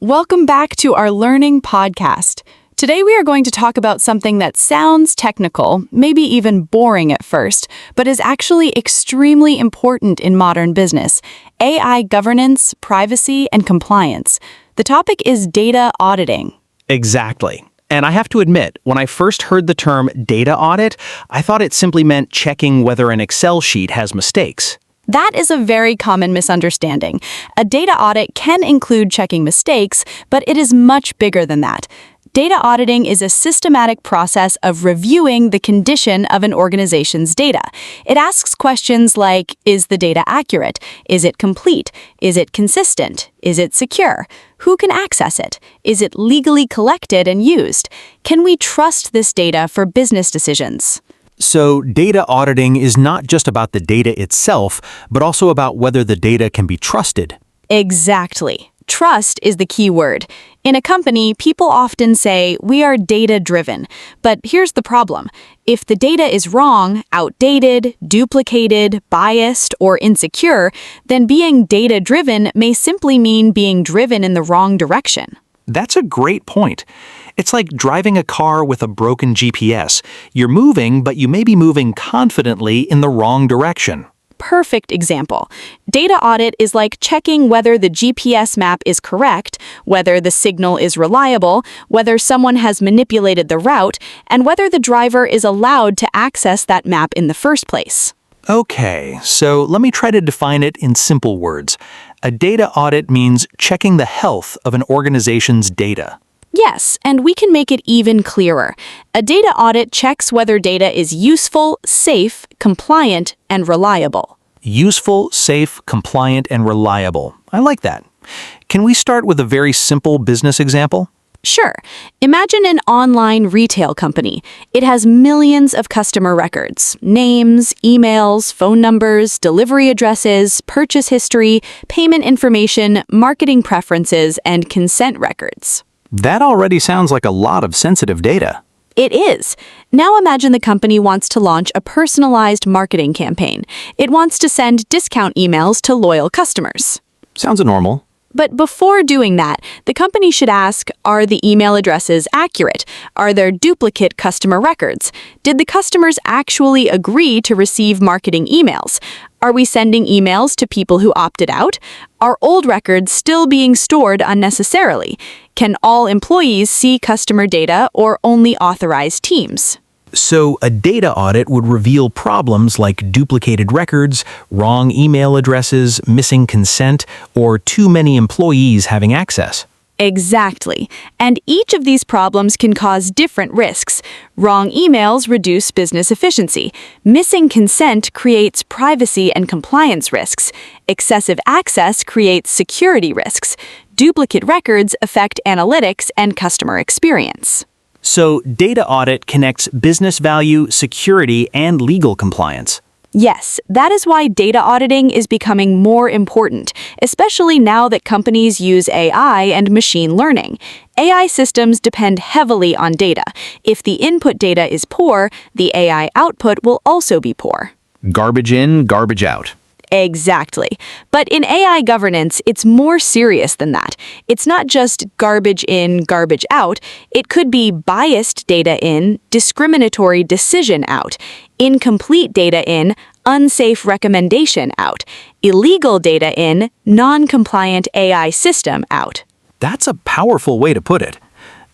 Welcome back to our Learning Podcast. Today we are going to talk about something that sounds technical, maybe even boring at first, but is actually extremely important in modern business: AI governance, privacy, and compliance. The topic is data auditing. Exactly. And I have to admit, when I first heard the term data audit, I thought it simply meant checking whether an Excel sheet has mistakes. That is a very common misunderstanding. A data audit can include checking mistakes, but it is much bigger than that. Data auditing is a systematic process of reviewing the condition of an organization's data. It asks questions like, is the data accurate? Is it complete? Is it consistent? Is it secure? Who can access it? Is it legally collected and used? Can we trust this data for business decisions? So data auditing is not just about the data itself, but also about whether the data can be trusted. Exactly. Trust is the key word. In a company, people often say, we are data-driven. But here's the problem. If the data is wrong, outdated, duplicated, biased, or insecure, then being data-driven may simply mean being driven in the wrong direction. That's a great point. It's like driving a car with a broken GPS. You're moving, but you may be moving confidently in the wrong direction. Perfect example. Data audit is like checking whether the GPS map is correct, whether the signal is reliable, whether someone has manipulated the route, and whether the driver is allowed to access that map in the first place. Okay, so let me try to define it in simple words. A data audit means checking the health of an organization's data. Yes, and we can make it even clearer. A data audit checks whether data is useful, safe, compliant, and reliable. Useful, safe, compliant, and reliable. I like that. Can we start with a very simple business example? Sure. Imagine an online retail company. It has millions of customer records: names, emails, phone numbers, delivery addresses, purchase history, payment information, marketing preferences, and consent records. That already sounds like a lot of sensitive data. It is. Now imagine the company wants to launch a personalized marketing campaign. It wants to send discount emails to loyal customers. Sounds normal. But before doing that, the company should ask, are the email addresses accurate? Are there duplicate customer records? Did the customers actually agree to receive marketing emails? Are we sending emails to people who opted out? Are old records still being stored unnecessarily? Can all employees see customer data or only authorized teams? So a data audit would reveal problems like duplicated records, wrong email addresses, missing consent, or too many employees having access. Exactly. And each of these problems can cause different risks. Wrong emails reduce business efficiency. Missing consent creates privacy and compliance risks. Excessive access creates security risks. Duplicate records affect analytics and customer experience. So data audit connects business value, security, and legal compliance. Yes, that is why data auditing is becoming more important, especially now that companies use AI and machine learning. AI systems depend heavily on data. If the input data is poor, the AI output will also be poor. Garbage in, garbage out. Exactly. But in AI governance, it's more serious than that. It's not just garbage in, garbage out. It could be biased data in, discriminatory decision out, incomplete data in, unsafe recommendation out, illegal data in, non-compliant AI system out. That's a powerful way to put it.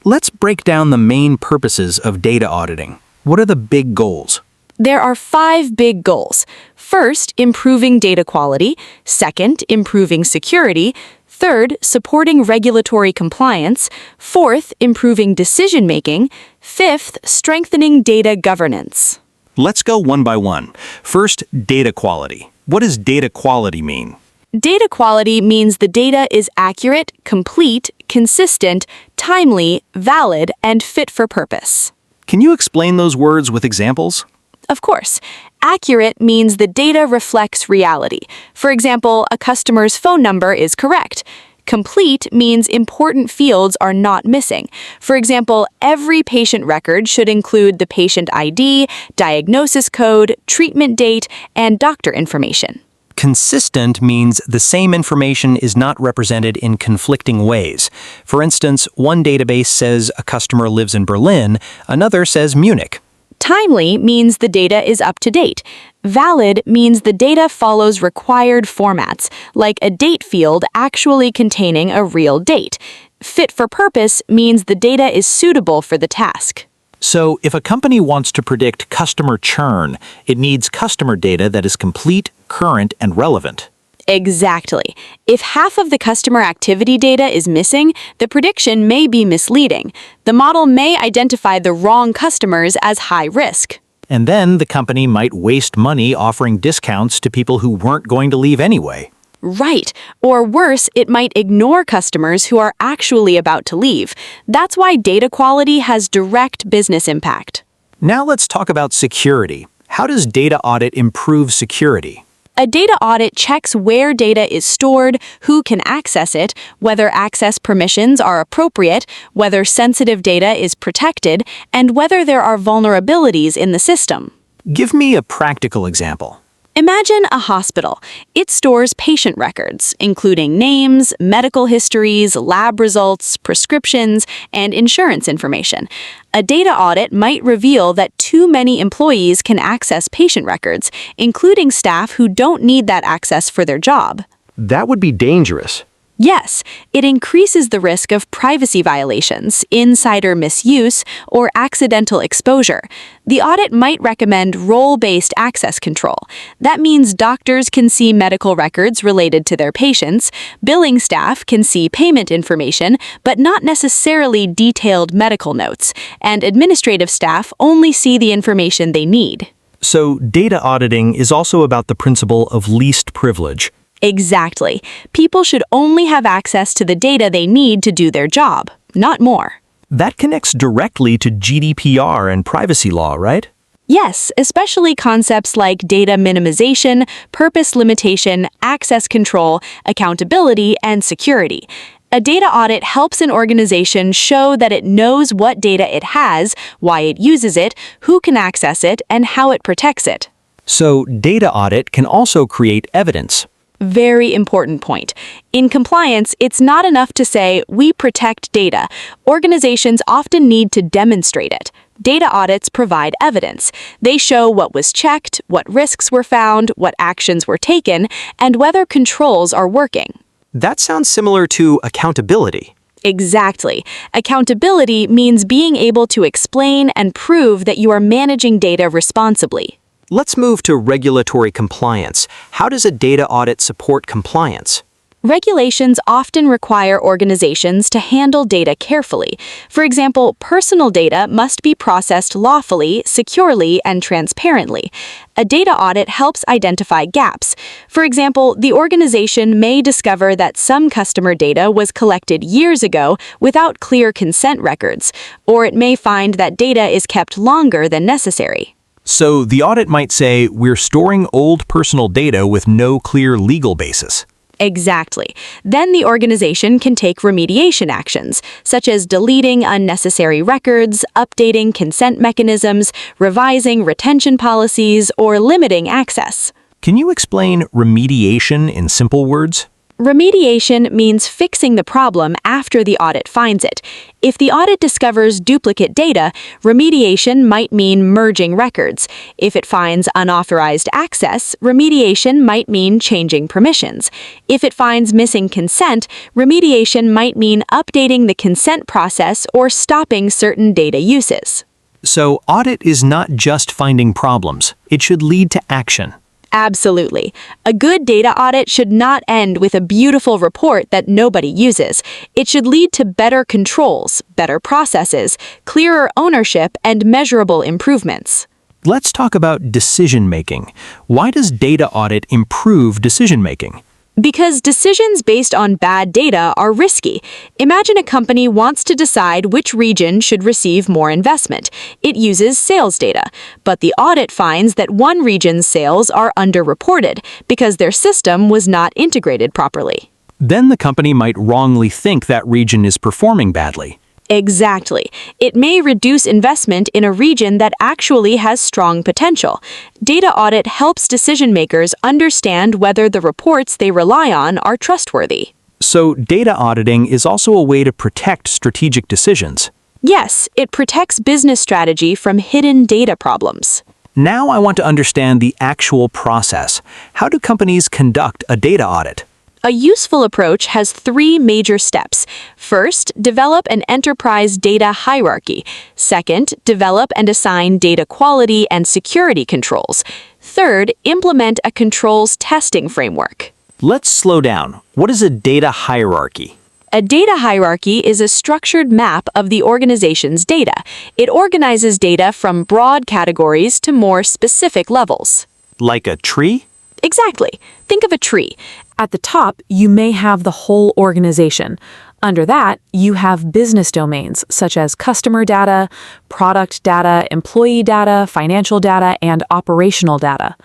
Let's break down the main purposes of data auditing. What are the big goals? There are 5 big goals. First, improving data quality. Second, improving security. Third, supporting regulatory compliance. Fourth, improving decision-making. Fifth, strengthening data governance. Let's go one by one. First, data quality. What does data quality mean? Data quality means the data is accurate, complete, consistent, timely, valid, and fit for purpose. Can you explain those words with examples? Of course. Accurate means the data reflects reality. For example, a customer's phone number is correct. Complete means important fields are not missing. For example, every patient record should include the patient ID, diagnosis code, treatment date, and doctor information. Consistent means the same information is not represented in conflicting ways. For instance, one database says a customer lives in Berlin, another says Munich. Timely means the data is up to date. Valid means the data follows required formats, like a date field actually containing a real date. Fit for purpose means the data is suitable for the task. So, if a company wants to predict customer churn, it needs customer data that is complete, current, and relevant. Exactly. If half of the customer activity data is missing, the prediction may be misleading. The model may identify the wrong customers as high risk. And then the company might waste money offering discounts to people who weren't going to leave anyway. Right. Or worse, it might ignore customers who are actually about to leave. That's why data quality has direct business impact. Now let's talk about security. How does data audit improve security? A data audit checks where data is stored, who can access it, whether access permissions are appropriate, whether sensitive data is protected, and whether there are vulnerabilities in the system. Give me a practical example. Imagine a hospital. It stores patient records, including names, medical histories, lab results, prescriptions, and insurance information. A data audit might reveal that too many employees can access patient records, including staff who don't need that access for their job. That would be dangerous. Yes, it increases the risk of privacy violations, insider misuse, or accidental exposure. The audit might recommend role-based access control. That means doctors can see medical records related to their patients, billing staff can see payment information, but not necessarily detailed medical notes, and administrative staff only see the information they need. So, data auditing is also about the principle of least privilege. Exactly. People should only have access to the data they need to do their job, not more. That connects directly to GDPR and privacy law, right? Yes, especially concepts like data minimization, purpose limitation, access control, accountability, and security. A data audit helps an organization show that it knows what data it has, why it uses it, who can access it, and how it protects it. So, data audit can also create evidence. Very important point. In compliance, it's not enough to say, we protect data. Organizations often need to demonstrate it. Data audits provide evidence. They show what was checked, what risks were found, what actions were taken, and whether controls are working. That sounds similar to accountability. Exactly. Accountability means being able to explain and prove that you are managing data responsibly. Let's move to regulatory compliance. How does a data audit support compliance? Regulations often require organizations to handle data carefully. For example, personal data must be processed lawfully, securely, and transparently. A data audit helps identify gaps. For example, the organization may discover that some customer data was collected years ago without clear consent records, or it may find that data is kept longer than necessary. So, the audit might say, we're storing old personal data with no clear legal basis. Exactly. Then the organization can take remediation actions, such as deleting unnecessary records, updating consent mechanisms, revising retention policies, or limiting access. Can you explain remediation in simple words? Remediation means fixing the problem after the audit finds it. If the audit discovers duplicate data, remediation might mean merging records. If it finds unauthorized access, remediation might mean changing permissions. If it finds missing consent, remediation might mean updating the consent process or stopping certain data uses. So, audit is not just finding problems. It should lead to action. Absolutely. A good data audit should not end with a beautiful report that nobody uses. It should lead to better controls, better processes, clearer ownership, and measurable improvements. Let's talk about decision-making. Why does data audit improve decision-making? Because decisions based on bad data are risky. Imagine a company wants to decide which region should receive more investment. It uses sales data, but the audit finds that one region's sales are underreported because their system was not integrated properly. Then the company might wrongly think that region is performing badly. Exactly. It may reduce investment in a region that actually has strong potential. Data audit helps decision makers understand whether the reports they rely on are trustworthy. So, data auditing is also a way to protect strategic decisions. Yes, it protects business strategy from hidden data problems. Now I want to understand the actual process. How do companies conduct a data audit? A useful approach has three major steps. First, develop an enterprise data hierarchy. Second, develop and assign data quality and security controls. Third, implement a controls testing framework. Let's slow down. What is a data hierarchy? A data hierarchy is a structured map of the organization's data. It organizes data from broad categories to more specific levels. Like a tree? Exactly. Think of a tree. At the top, you may have the whole organization. Under that, you have business domains such as customer data, product data, employee data, financial data, and operational data.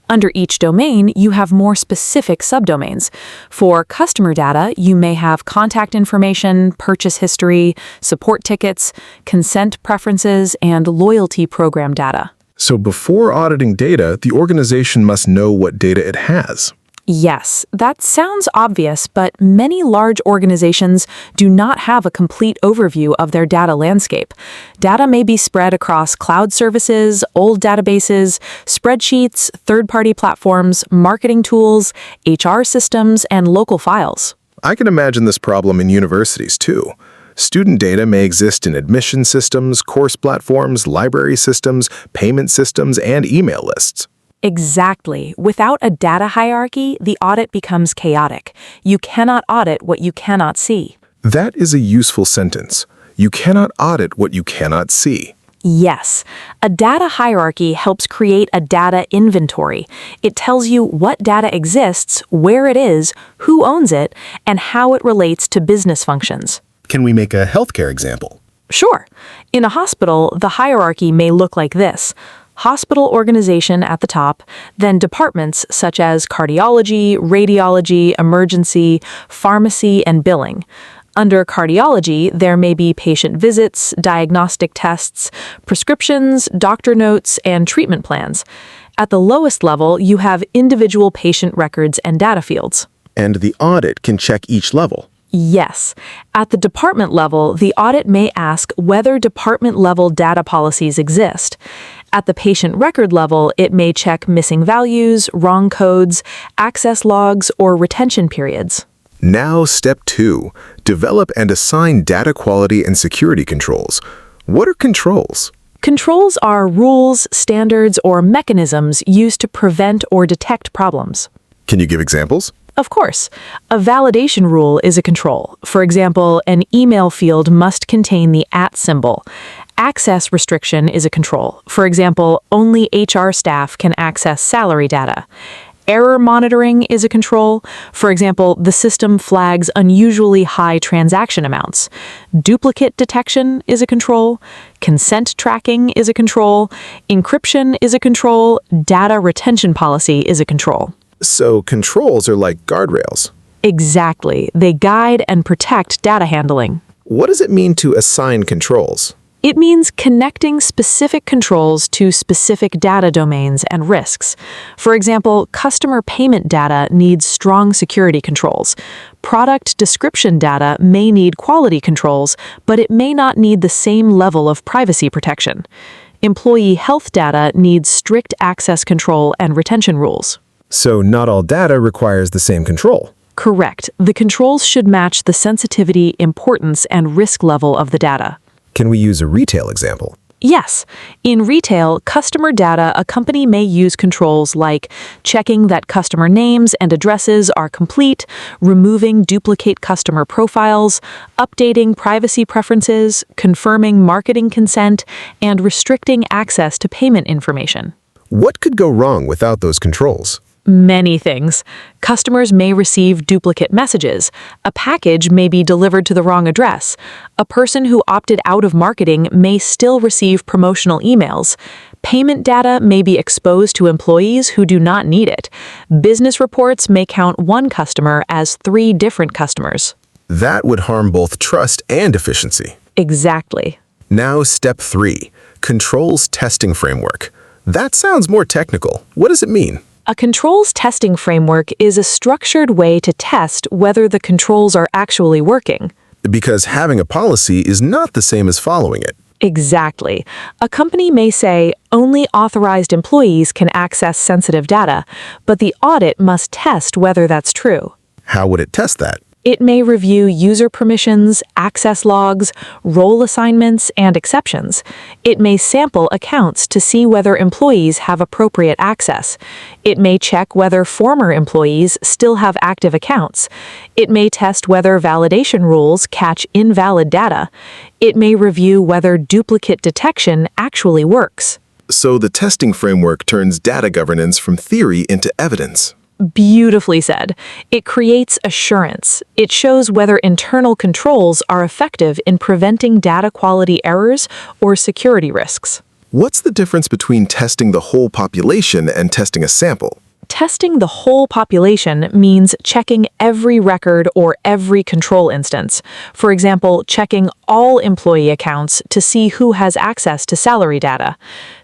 Under each domain, you have more specific subdomains. For customer data, you may have contact information, purchase history, support tickets, consent preferences, and loyalty program data. So before auditing data, the organization must know what data it has. Yes, that sounds obvious, but many large organizations do not have a complete overview of their data landscape. Data may be spread across cloud services, old databases, spreadsheets, third-party platforms, marketing tools, HR systems, and local files. I can imagine this problem in universities too. Student data may exist in admission systems, course platforms, library systems, payment systems, and email lists. Exactly. Without a data hierarchy, the audit becomes chaotic. You cannot audit what you cannot see. That is a useful sentence. You cannot audit what you cannot see. Yes, a data hierarchy helps create a data inventory. It tells you what data exists, where it is, who owns it, and how it relates to business functions. Can we make a healthcare example? Sure. In a hospital, the hierarchy may look like this. Hospital organization at the top, then departments such as cardiology, radiology, emergency, pharmacy, and billing. Under cardiology, there may be patient visits, diagnostic tests, prescriptions, doctor notes, and treatment plans. At the lowest level, you have individual patient records and data fields. And the audit can check each level. Yes. At the department level, the audit may ask whether department-level data policies exist. At the patient record level, it may check missing values, wrong codes, access logs, or retention periods. Now, step 2. Develop and assign data quality and security controls. What are controls? Controls are rules, standards, or mechanisms used to prevent or detect problems. Can you give examples? Of course. A validation rule is a control. For example, an email field must contain the @ symbol. Access restriction is a control. For example, only HR staff can access salary data. Error monitoring is a control. For example, the system flags unusually high transaction amounts. Duplicate detection is a control. Consent tracking is a control. Encryption is a control. Data retention policy is a control. So controls are like guardrails. Exactly. They guide and protect data handling. What does it mean to assign controls? It means connecting specific controls to specific data domains and risks. For example, customer payment data needs strong security controls. Product description data may need quality controls, but it may not need the same level of privacy protection. Employee health data needs strict access control and retention rules. So not all data requires the same control. Correct. The controls should match the sensitivity, importance, and risk level of the data. Can we use a retail example? Yes. In retail, customer data, a company may use controls like checking that customer names and addresses are complete, removing duplicate customer profiles, updating privacy preferences, confirming marketing consent, and restricting access to payment information. What could go wrong without those controls? Many things. Customers may receive duplicate messages. A package may be delivered to the wrong address. A person who opted out of marketing may still receive promotional emails. Payment data may be exposed to employees who do not need it. Business reports may count one customer as 3 different customers. That would harm both trust and efficiency. Exactly. Now, step 3, controls testing framework. That sounds more technical. What does it mean? A controls testing framework is a structured way to test whether the controls are actually working. Because having a policy is not the same as following it. Exactly. A company may say only authorized employees can access sensitive data, but the audit must test whether that's true. How would it test that? It may review user permissions, access logs, role assignments, and exceptions. It may sample accounts to see whether employees have appropriate access. It may check whether former employees still have active accounts. It may test whether validation rules catch invalid data. It may review whether duplicate detection actually works. So the testing framework turns data governance from theory into evidence. Beautifully said. It creates assurance. It shows whether internal controls are effective in preventing data quality errors or security risks. What's the difference between testing the whole population and testing a sample? Testing the whole population means checking every record or every control instance. For example, checking all employee accounts to see who has access to salary data.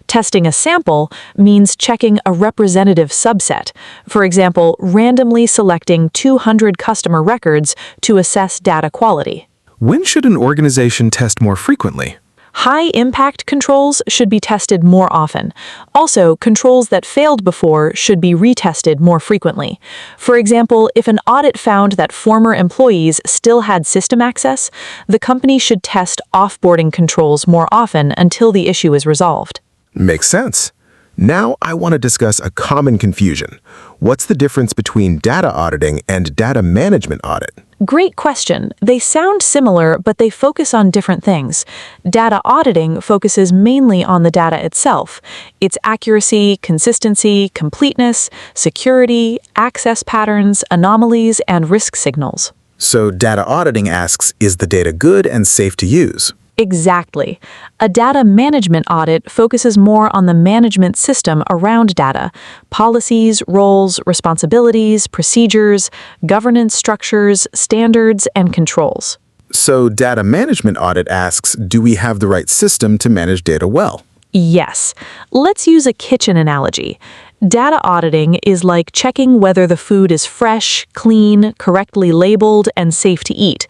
Testing a sample means checking a representative subset. For example, randomly selecting 200 customer records to assess data quality. When should an organization test more frequently? High-impact controls should be tested more often. Also, controls that failed before should be retested more frequently. For example, if an audit found that former employees still had system access, the company should test offboarding controls more often until the issue is resolved. Makes sense. Now I want to discuss a common confusion. What's the difference between data auditing and data management audit? Great question. They sound similar, but they focus on different things. Data auditing focuses mainly on the data itself, its accuracy, consistency, completeness, security, access patterns, anomalies, and risk signals. So data auditing asks, is the data good and safe to use? Exactly. A data management audit focuses more on the management system around data, policies, roles, responsibilities, procedures, governance structures, standards, and controls. So data management audit asks, do we have the right system to manage data well? Yes. Let's use a kitchen analogy. Data auditing is like checking whether the food is fresh, clean, correctly labeled, and safe to eat.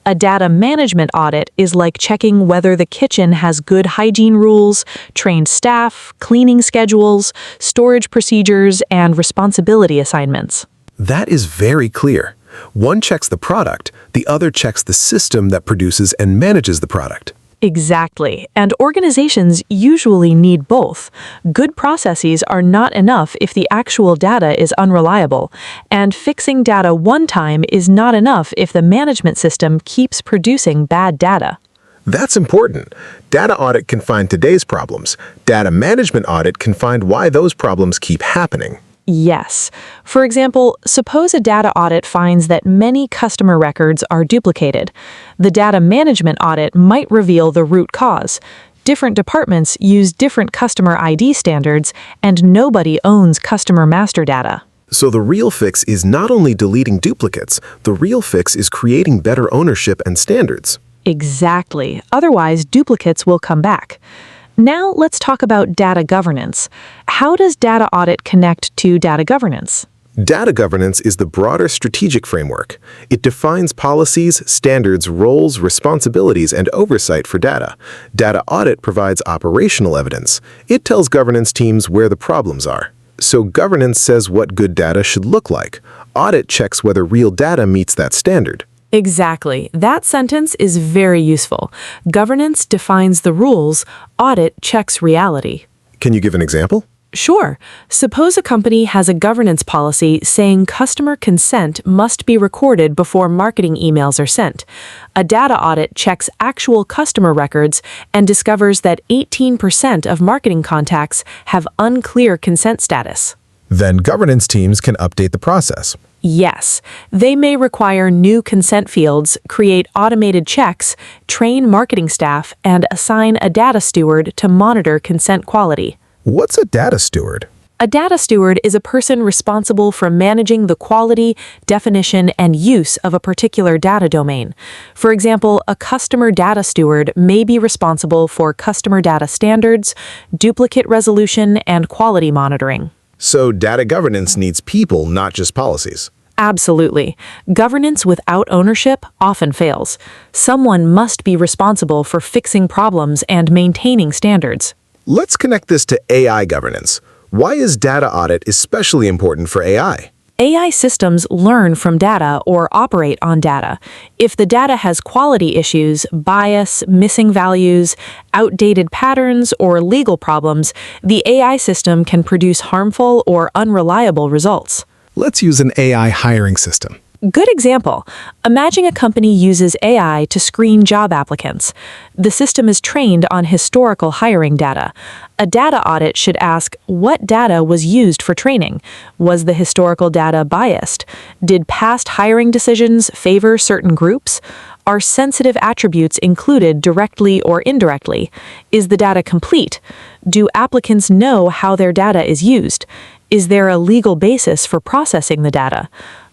A data management audit is like checking whether the kitchen has good hygiene rules, trained staff, cleaning schedules, storage procedures, and responsibility assignments. That is very clear. One checks the product, the other checks the system that produces and manages the product. Exactly, and organizations usually need both. Good processes are not enough if the actual data is unreliable, and fixing data one time is not enough if the management system keeps producing bad data. That's important. Data audit can find today's problems. Data management audit can find why those problems keep happening. Yes. For example, suppose a data audit finds that many customer records are duplicated. The data management audit might reveal the root cause. Different departments use different customer ID standards, and nobody owns customer master data. So the real fix is not only deleting duplicates, the real fix is creating better ownership and standards. Exactly. Otherwise, duplicates will come back. Now let's talk about data governance. How does data audit connect to data governance? Data governance is the broader strategic framework. It defines policies, standards, roles, responsibilities, and oversight for data. Data audit provides operational evidence. It tells governance teams where the problems are. So governance says what good data should look like. Audit checks whether real data meets that standard. Exactly. That sentence is very useful. Governance defines the rules, audit checks reality. Can you give an example? Sure. Suppose a company has a governance policy saying customer consent must be recorded before marketing emails are sent. A data audit checks actual customer records and discovers that 18% of marketing contacts have unclear consent status. Then governance teams can update the process. Yes, they may require new consent fields, create automated checks, train marketing staff, and assign a data steward to monitor consent quality. What's a data steward? A data steward is a person responsible for managing the quality, definition, and use of a particular data domain. For example, a customer data steward may be responsible for customer data standards, duplicate resolution, and quality monitoring. So data governance needs people, not just policies. Absolutely. Governance without ownership often fails. Someone must be responsible for fixing problems and maintaining standards. Let's connect this to AI governance. Why is data audit especially important for AI? AI systems learn from data or operate on data. If the data has quality issues, bias, missing values, outdated patterns, or legal problems, the AI system can produce harmful or unreliable results. Let's use an AI hiring system. Good example. Imagine a company uses AI to screen job applicants. The system is trained on historical hiring data. A data audit should ask, what data was used for training? Was the historical data biased? Did past hiring decisions favor certain groups? Are sensitive attributes included directly or indirectly? Is the data complete? Do applicants know how their data is used? Is there a legal basis for processing the data?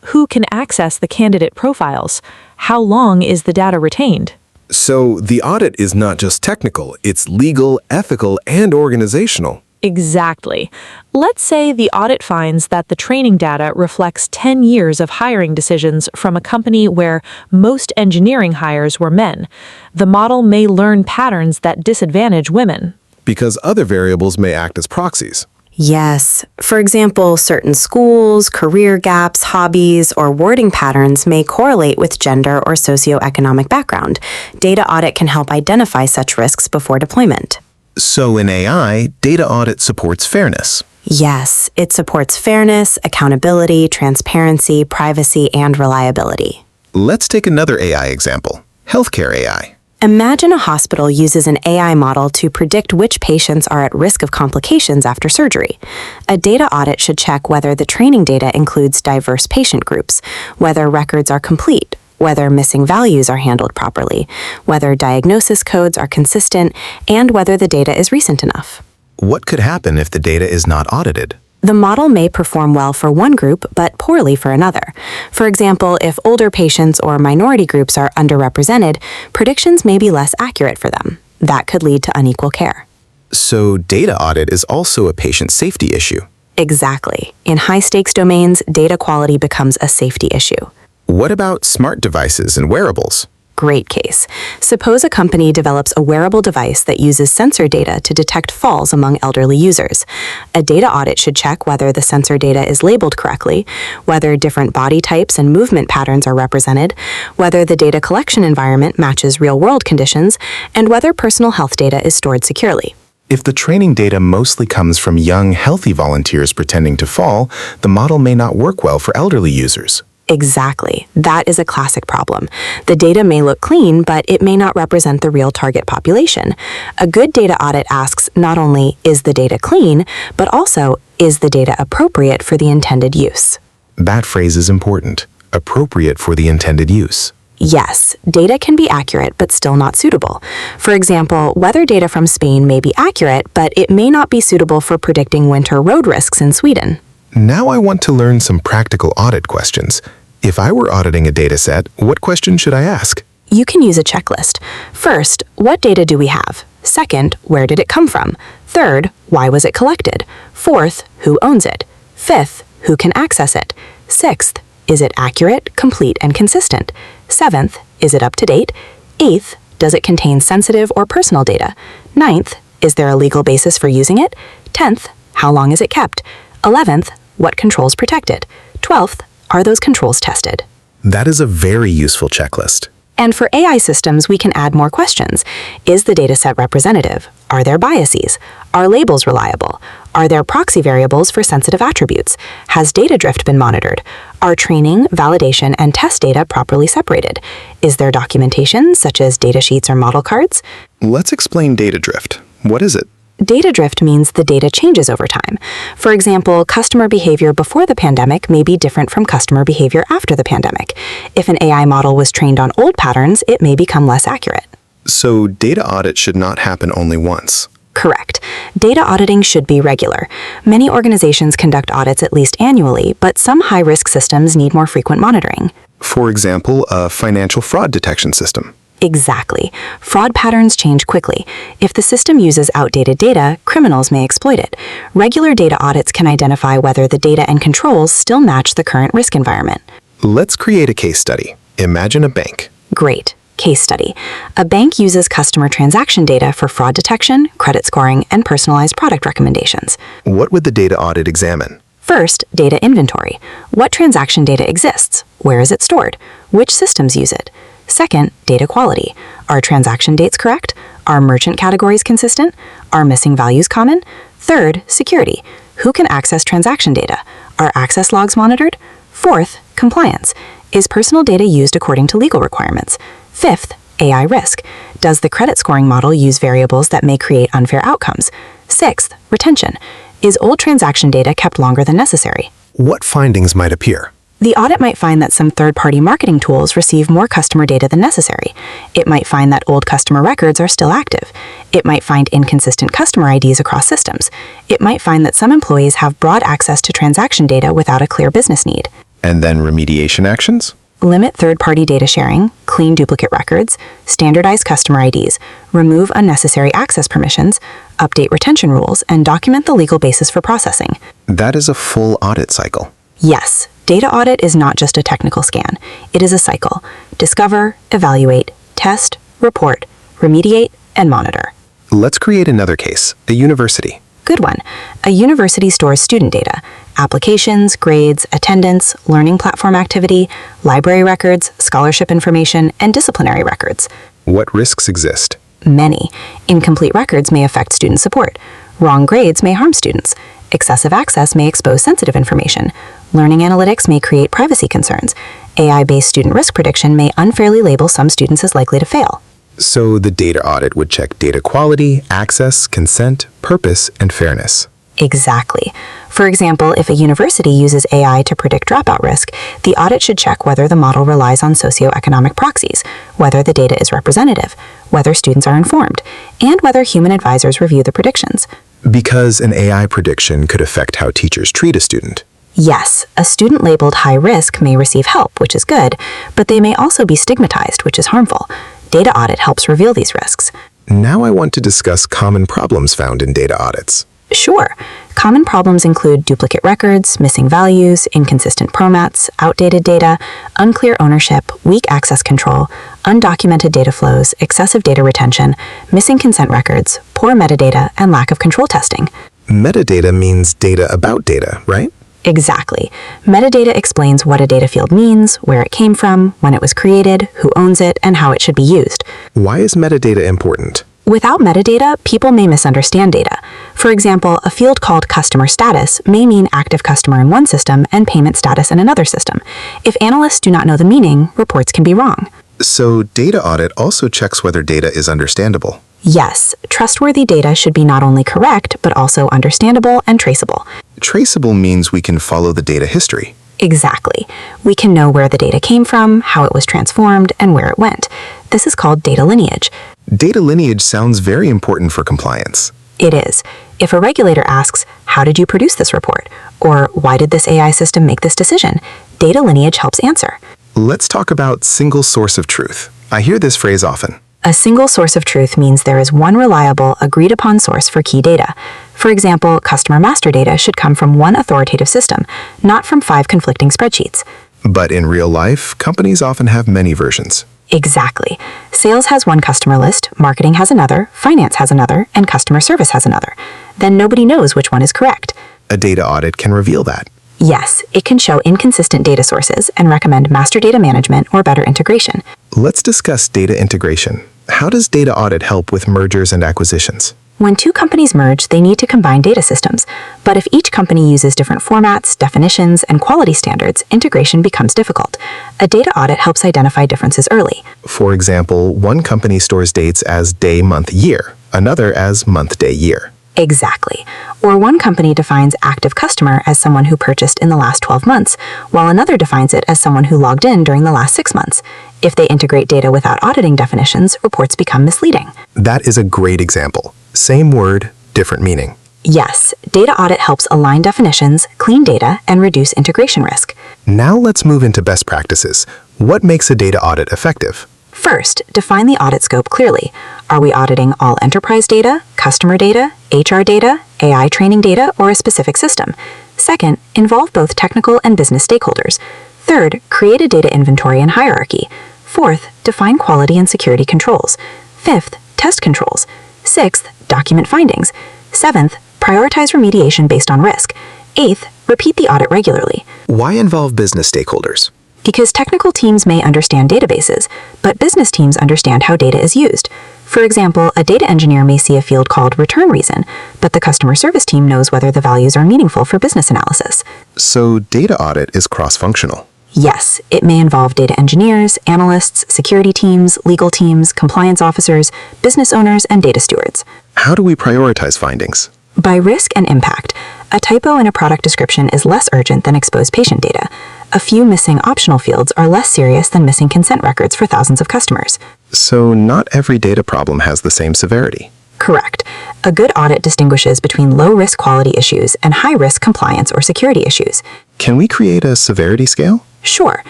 Who can access the candidate profiles? How long is the data retained? So the audit is not just technical, it's legal, ethical, and organizational. Exactly. Let's say the audit finds that the training data reflects 10 years of hiring decisions from a company where most engineering hires were men. The model may learn patterns that disadvantage women. Because other variables may act as proxies. Yes. For example, certain schools, career gaps, hobbies, or wording patterns may correlate with gender or socioeconomic background. Data audit can help identify such risks before deployment. So in AI, data audit supports fairness. Yes, it supports fairness, accountability, transparency, privacy, and reliability. Let's take another AI example, healthcare AI. Imagine a hospital uses an AI model to predict which patients are at risk of complications after surgery. A data audit should check whether the training data includes diverse patient groups, whether records are complete, whether missing values are handled properly, whether diagnosis codes are consistent, and whether the data is recent enough. What could happen if the data is not audited? The model may perform well for one group, but poorly for another. For example, if older patients or minority groups are underrepresented, predictions may be less accurate for them. That could lead to unequal care. So data audit is also a patient safety issue. Exactly. In high-stakes domains, data quality becomes a safety issue. What about smart devices and wearables? Great case. Suppose a company develops a wearable device that uses sensor data to detect falls among elderly users. A data audit should check whether the sensor data is labeled correctly, whether different body types and movement patterns are represented, whether the data collection environment matches real-world conditions, and whether personal health data is stored securely. If the training data mostly comes from young, healthy volunteers pretending to fall, the model may not work well for elderly users. Exactly. That is a classic problem. The data may look clean, but it may not represent the real target population. A good data audit asks not only, is the data clean, but also, is the data appropriate for the intended use? That phrase is important. Appropriate for the intended use. Yes, data can be accurate but still not suitable. For example, weather data from Spain may be accurate, but it may not be suitable for predicting winter road risks in Sweden. Now I want to learn some practical audit questions. If I were auditing a dataset, what question should I ask? You can use a checklist. First, what data do we have? Second, where did it come from? Third, why was it collected? Fourth, who owns it? Fifth, who can access it? Sixth, is it accurate, complete, and consistent? Seventh, is it up to date? Eighth, does it contain sensitive or personal data? Ninth, is there a legal basis for using it? 10th, how long is it kept? 11th, what controls protected? 12th, are those controls tested? That is a very useful checklist. And for AI systems, we can add more questions. Is the dataset representative? Are there biases? Are labels reliable? Are there proxy variables for sensitive attributes? Has data drift been monitored? Are training, validation, and test data properly separated? Is there documentation, such as data sheets or model cards? Let's explain data drift. What is it? Data drift means the data changes over time. For example, customer behavior before the pandemic may be different from customer behavior after the pandemic. If an AI model was trained on old patterns, it may become less accurate. So data audit should not happen only once. Correct. Data auditing should be regular. Many organizations conduct audits at least annually, but some high-risk systems need more frequent monitoring. For example, a financial fraud detection system. Exactly. Fraud patterns change quickly. If the system uses outdated data, criminals may exploit it. Regular data audits can identify whether the data and controls still match the current risk environment. Let's create a case study. Imagine a bank. Great. Case study. A bank uses customer transaction data for fraud detection, credit scoring, and personalized product recommendations. What would the data audit examine? First, data inventory. What transaction data exists? Where is it stored? Which systems use it? Second, data quality. Are transaction dates correct? Are merchant categories consistent? Are missing values common? Third, security. Who can access transaction data? Are access logs monitored? Fourth, compliance. Is personal data used according to legal requirements? Fifth, AI risk. Does the credit scoring model use variables that may create unfair outcomes? Sixth, retention. Is old transaction data kept longer than necessary? What findings might appear? The audit might find that some third-party marketing tools receive more customer data than necessary. It might find that old customer records are still active. It might find inconsistent customer IDs across systems. It might find that some employees have broad access to transaction data without a clear business need. And then remediation actions? Limit third-party data sharing, clean duplicate records, standardize customer IDs, remove unnecessary access permissions, update retention rules, and document the legal basis for processing. That is a full audit cycle. Yes, data audit is not just a technical scan. It is a cycle. Discover, evaluate, test, report, remediate, and monitor. Let's create another case, a university. Good one. A university stores student data, applications, grades, attendance, learning platform activity, library records, scholarship information, and disciplinary records. What risks exist? Many. Incomplete records may affect student support. Wrong grades may harm students. Excessive access may expose sensitive information. Learning analytics may create privacy concerns. AI-based student risk prediction may unfairly label some students as likely to fail. So the data audit would check data quality, access, consent, purpose, and fairness. Exactly. For example, if a university uses AI to predict dropout risk, the audit should check whether the model relies on socioeconomic proxies, whether the data is representative, whether students are informed, and whether human advisors review the predictions. Because an AI prediction could affect how teachers treat a student. Yes, a student labeled high risk may receive help, which is good, but they may also be stigmatized, which is harmful. Data audit helps reveal these risks. Now I want to discuss common problems found in data audits. Sure. Common problems include duplicate records, missing values, inconsistent formats, outdated data, unclear ownership, weak access control, undocumented data flows, excessive data retention, missing consent records, poor metadata, and lack of control testing. Metadata means data about data, right? Exactly. Metadata explains what a data field means, where it came from, when it was created, who owns it, and how it should be used. Why is metadata important? Without metadata, people may misunderstand data. For example, a field called customer status may mean active customer in one system and payment status in another system. If analysts do not know the meaning, reports can be wrong. So data audit also checks whether data is understandable. Yes, trustworthy data should be not only correct, but also understandable and traceable. Traceable means we can follow the data history. Exactly. We can know where the data came from, how it was transformed, and where it went. This is called data lineage. Data lineage sounds very important for compliance. It is. If a regulator asks, "How did you produce this report?" or "Why did this AI system make this decision?" data lineage helps answer. Let's talk about single source of truth. I hear this phrase often. A single source of truth means there is one reliable, agreed-upon source for key data. For example, customer master data should come from one authoritative system, not from 5 conflicting spreadsheets. But in real life, companies often have many versions. Exactly. Sales has one customer list, marketing has another, finance has another, and customer service has another. Then nobody knows which one is correct. A data audit can reveal that. Yes, it can show inconsistent data sources and recommend master data management or better integration. Let's discuss data integration. How does data audit help with mergers and acquisitions? When 2 companies merge, they need to combine data systems. But if each company uses different formats, definitions, and quality standards, integration becomes difficult. A data audit helps identify differences early. For example, one company stores dates as day, month, year, another as month, day, year. Exactly. Or one company defines active customer as someone who purchased in the last 12 months, while another defines it as someone who logged in during the last 6 months. If they integrate data without auditing definitions, reports become misleading. That is a great example. Same word, different meaning. Yes, data audit helps align definitions, clean data, and reduce integration risk. Now let's move into best practices. What makes a data audit effective? First, define the audit scope clearly. Are we auditing all enterprise data, customer data, HR data, AI training data, or a specific system? Second, involve both technical and business stakeholders. Third, create a data inventory and hierarchy. Fourth, define quality and security controls. Fifth, test controls. Sixth, document findings. Seventh, prioritize remediation based on risk. Eighth, repeat the audit regularly. Why involve business stakeholders? Because technical teams may understand databases, but business teams understand how data is used. For example, a data engineer may see a field called return reason, but the customer service team knows whether the values are meaningful for business analysis. So data audit is cross-functional. Yes, it may involve data engineers, analysts, security teams, legal teams, compliance officers, business owners, and data stewards. How do we prioritize findings? By risk and impact, a typo in a product description is less urgent than exposed patient data. A few missing optional fields are less serious than missing consent records for thousands of customers. So not every data problem has the same severity. Correct. A good audit distinguishes between low-risk quality issues and high-risk compliance or security issues. Can we create a severity scale? Sure.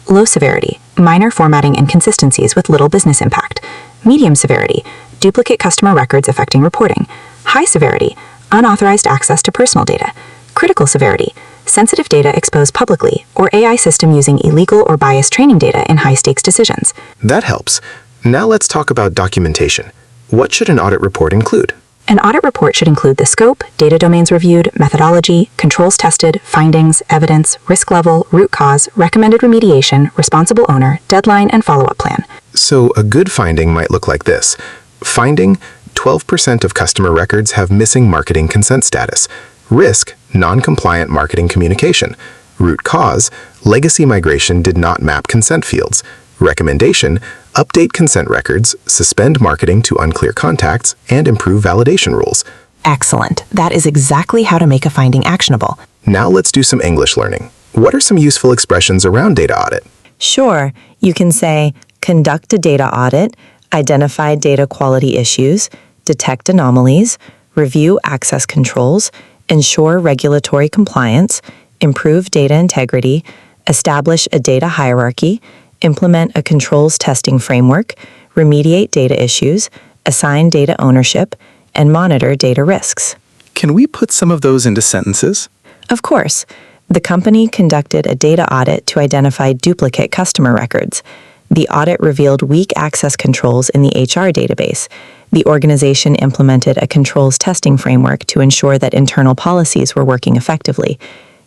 Low severity, minor formatting inconsistencies with little business impact. Medium severity, duplicate customer records affecting reporting. High severity, unauthorized access to personal data. Critical severity, sensitive data exposed publicly, or AI system using illegal or biased training data in high-stakes decisions. That helps. Now let's talk about documentation. What should an audit report include? An audit report should include the scope, data domains reviewed, methodology, controls tested, findings, evidence, risk level, root cause, recommended remediation, responsible owner, deadline, and follow-up plan. So a good finding might look like this. Finding, 12% of customer records have missing marketing consent status. Risk, non-compliant marketing communication. Root cause, legacy migration did not map consent fields. Recommendation, update consent records, suspend marketing to unclear contacts, and improve validation rules. Excellent. That is exactly how to make a finding actionable. Now let's do some English learning. What are some useful expressions around data audit? Sure, you can say, conduct a data audit, identify data quality issues, detect anomalies, review access controls, ensure regulatory compliance, improve data integrity, establish a data hierarchy, implement a controls testing framework, remediate data issues, assign data ownership, and monitor data risks. Can we put some of those into sentences? Of course, the company conducted a data audit to identify duplicate customer records. The audit revealed weak access controls in the HR database. The organization implemented a controls testing framework to ensure that internal policies were working effectively.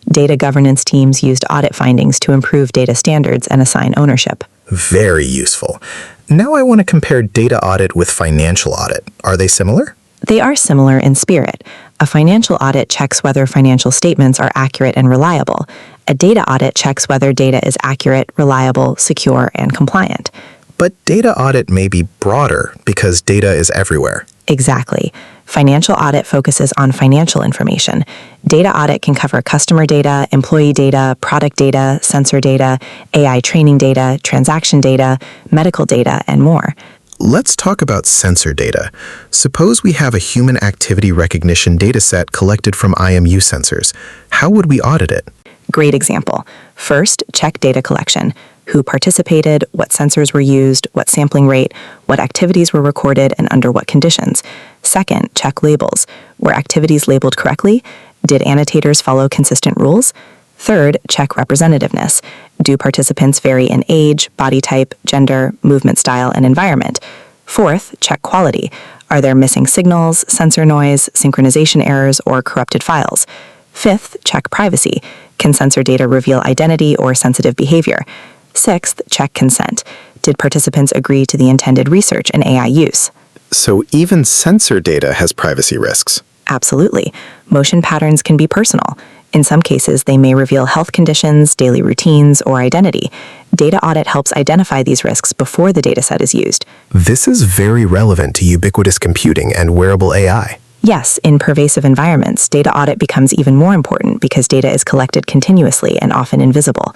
Data governance teams used audit findings to improve data standards and assign ownership. Very useful. Now I want to compare data audit with financial audit. Are they similar? They are similar in spirit. A financial audit checks whether financial statements are accurate and reliable. A data audit checks whether data is accurate, reliable, secure, and compliant. But data audit may be broader because data is everywhere. Exactly. Financial audit focuses on financial information. Data audit can cover customer data, employee data, product data, sensor data, AI training data, transaction data, medical data, and more. Let's talk about sensor data. Suppose we have a human activity recognition dataset collected from IMU sensors. How would we audit it? Great example. First, check data collection. Who participated, what sensors were used, what sampling rate, what activities were recorded, and under what conditions. Second, check labels. Were activities labeled correctly? Did annotators follow consistent rules? Third, check representativeness. Do participants vary in age, body type, gender, movement style, and environment? Fourth, check quality. Are there missing signals, sensor noise, synchronization errors, or corrupted files? Fifth, check privacy. Can sensor data reveal identity or sensitive behavior? Sixth, check consent. Did participants agree to the intended research and AI use? So even sensor data has privacy risks. Absolutely. Motion patterns can be personal. In some cases, they may reveal health conditions, daily routines, or identity. Data audit helps identify these risks before the dataset is used. This is very relevant to ubiquitous computing and wearable AI. Yes, in pervasive environments, data audit becomes even more important because data is collected continuously and often invisible.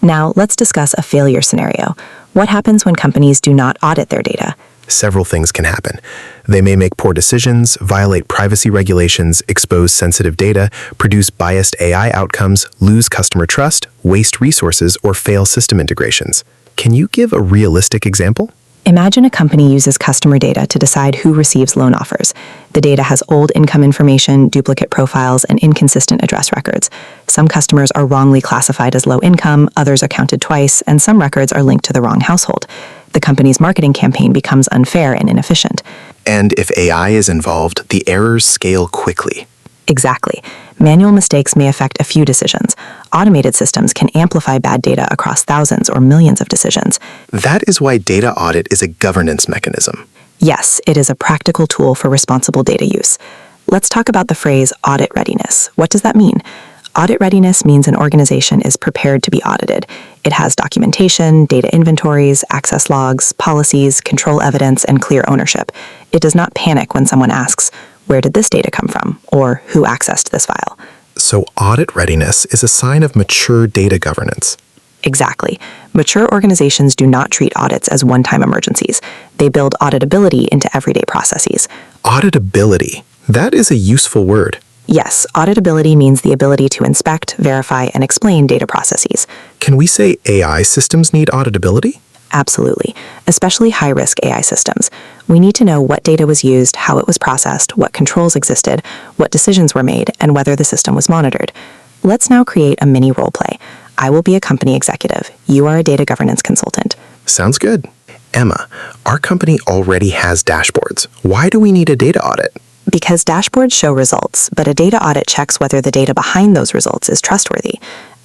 Now, let's discuss a failure scenario. What happens when companies do not audit their data? several things can happen. They may make poor decisions, violate privacy regulations, expose sensitive data, produce biased AI outcomes, lose customer trust, waste resources, or fail system integrations. Can you give a realistic example? Imagine a company uses customer data to decide who receives loan offers. The data has old income information, duplicate profiles, and inconsistent address records. Some customers are wrongly classified as low income, others are counted twice, and some records are linked to the wrong household. The company's marketing campaign becomes unfair and inefficient. And if AI is involved, the errors scale quickly. Exactly. Manual mistakes may affect a few decisions. Automated systems can amplify bad data across thousands or millions of decisions. That is why data audit is a governance mechanism. Yes, it is a practical tool for responsible data use. Let's talk about the phrase audit readiness. What does that mean? Audit readiness means an organization is prepared to be audited. It has documentation, data inventories, access logs, policies, control evidence, and clear ownership. It does not panic when someone asks, "Where did this data come from?" or "Who accessed this file?" So audit readiness is a sign of mature data governance. Exactly. Mature organizations do not treat audits as one-time emergencies. They build auditability into everyday processes. Auditability. That is a useful word. Yes, auditability means the ability to inspect, verify, and explain data processes. Can we say AI systems need auditability? Absolutely, especially high-risk AI systems. We need to know what data was used, how it was processed, what controls existed, what decisions were made, and whether the system was monitored. Let's now create a mini role play. I will be a company executive. You are a data governance consultant. Sounds good. Emma, our company already has dashboards. Why do we need a data audit? Because dashboards show results, but a data audit checks whether the data behind those results is trustworthy.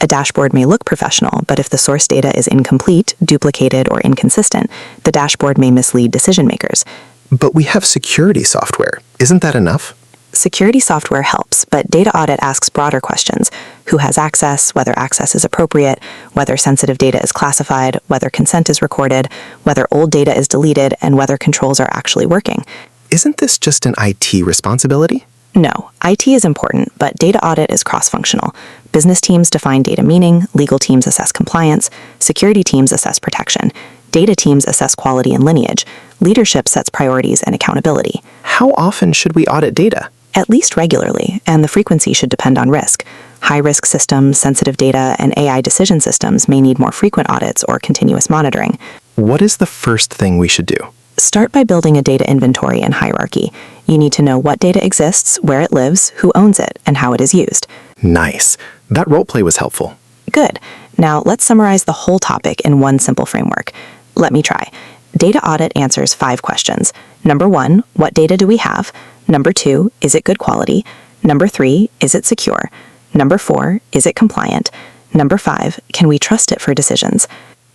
A dashboard may look professional, but if the source data is incomplete, duplicated, or inconsistent, the dashboard may mislead decision makers. But we have security software. Isn't that enough? Security software helps, but data audit asks broader questions. Who has access, whether access is appropriate, whether sensitive data is classified, whether consent is recorded, whether old data is deleted, and whether controls are actually working. Isn't this just an IT responsibility? No, IT is important, but data audit is cross-functional. Business teams define data meaning, legal teams assess compliance, security teams assess protection, data teams assess quality and lineage, leadership sets priorities and accountability. How often should we audit data? At least regularly, and the frequency should depend on risk. High-risk systems, sensitive data, and AI decision systems may need more frequent audits or continuous monitoring. What is the first thing we should do? Start by building a data inventory and hierarchy. You need to know what data exists, where it lives, who owns it, and how it is used. Nice. That roleplay was helpful. Good. Now let's summarize the whole topic in one simple framework. Let me try. Data audit answers 5 questions. Number 1, what data do we have? Number 2, is it good quality? Number 3, is it secure? Number 4, is it compliant? Number 5, can we trust it for decisions?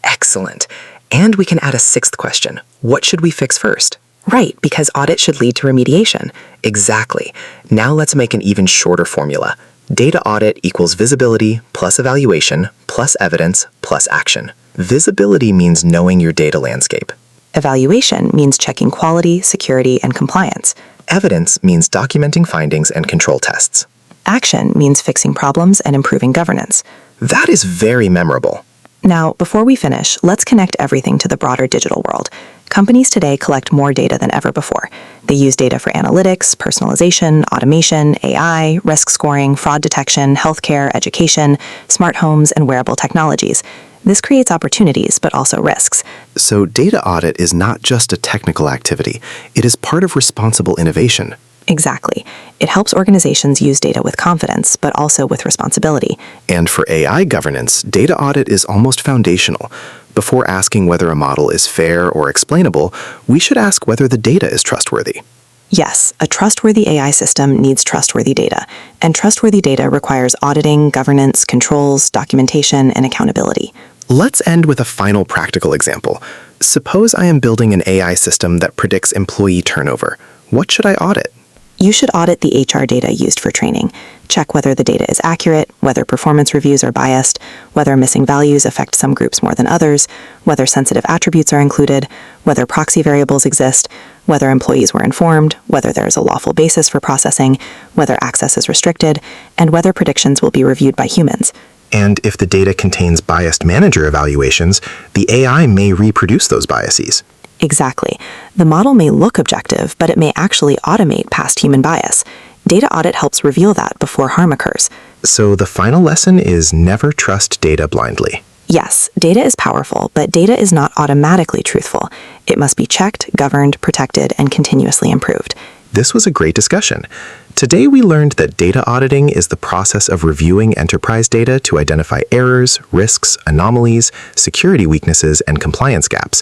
Excellent. And we can add a 6th question. What should we fix first? Right, because audit should lead to remediation. Exactly. Now let's make an even shorter formula. Data audit equals visibility plus evaluation plus evidence plus action. Visibility means knowing your data landscape. Evaluation means checking quality, security, and compliance. Evidence means documenting findings and control tests. Action means fixing problems and improving governance. That is very memorable. Now, before we finish, let's connect everything to the broader digital world. Companies today collect more data than ever before. They use data for analytics, personalization, automation, AI, risk scoring, fraud detection, healthcare, education, smart homes, and wearable technologies. This creates opportunities, but also risks. So data audit is not just a technical activity. It is part of responsible innovation. Exactly. It helps organizations use data with confidence, but also with responsibility. And for AI governance, data audit is almost foundational. Before asking whether a model is fair or explainable, we should ask whether the data is trustworthy. Yes, a trustworthy AI system needs trustworthy data, and trustworthy data requires auditing, governance, controls, documentation, and accountability. Let's end with a final practical example. Suppose I am building an AI system that predicts employee turnover. What should I audit? You should audit the HR data used for training. Check whether the data is accurate, whether performance reviews are biased, whether missing values affect some groups more than others, whether sensitive attributes are included, whether proxy variables exist, whether employees were informed, whether there is a lawful basis for processing, whether access is restricted, and whether predictions will be reviewed by humans. And if the data contains biased manager evaluations, the AI may reproduce those biases. Exactly. The model may look objective, but it may actually automate past human bias. Data audit helps reveal that before harm occurs. So the final lesson is never trust data blindly. Yes, data is powerful, but data is not automatically truthful. It must be checked, governed, protected, and continuously improved. This was a great discussion. Today we learned that data auditing is the process of reviewing enterprise data to identify errors, risks, anomalies, security weaknesses, and compliance gaps.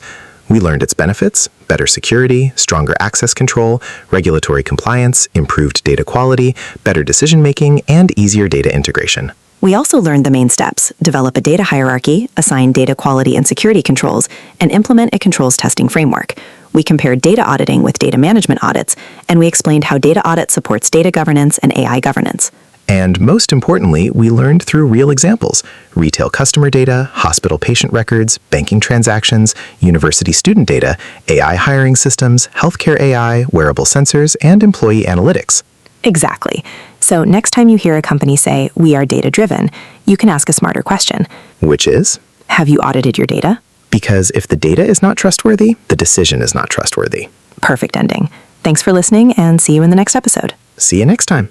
We learned its benefits: better security, stronger access control, regulatory compliance, improved data quality, better decision-making, and easier data integration. We also learned the main steps: develop a data hierarchy, assign data quality and security controls, and implement a controls testing framework. We compared data auditing with data management audits, and we explained how data audit supports data governance and AI governance. And most importantly, we learned through real examples: retail customer data, hospital patient records, banking transactions, university student data, AI hiring systems, healthcare AI, wearable sensors, and employee analytics. Exactly. So next time you hear a company say, "We are data-driven," you can ask a smarter question. Which is, Have you audited your data? because if the data is not trustworthy, the decision is not trustworthy. Perfect ending. Thanks for listening, and see you in the next episode. See you next time.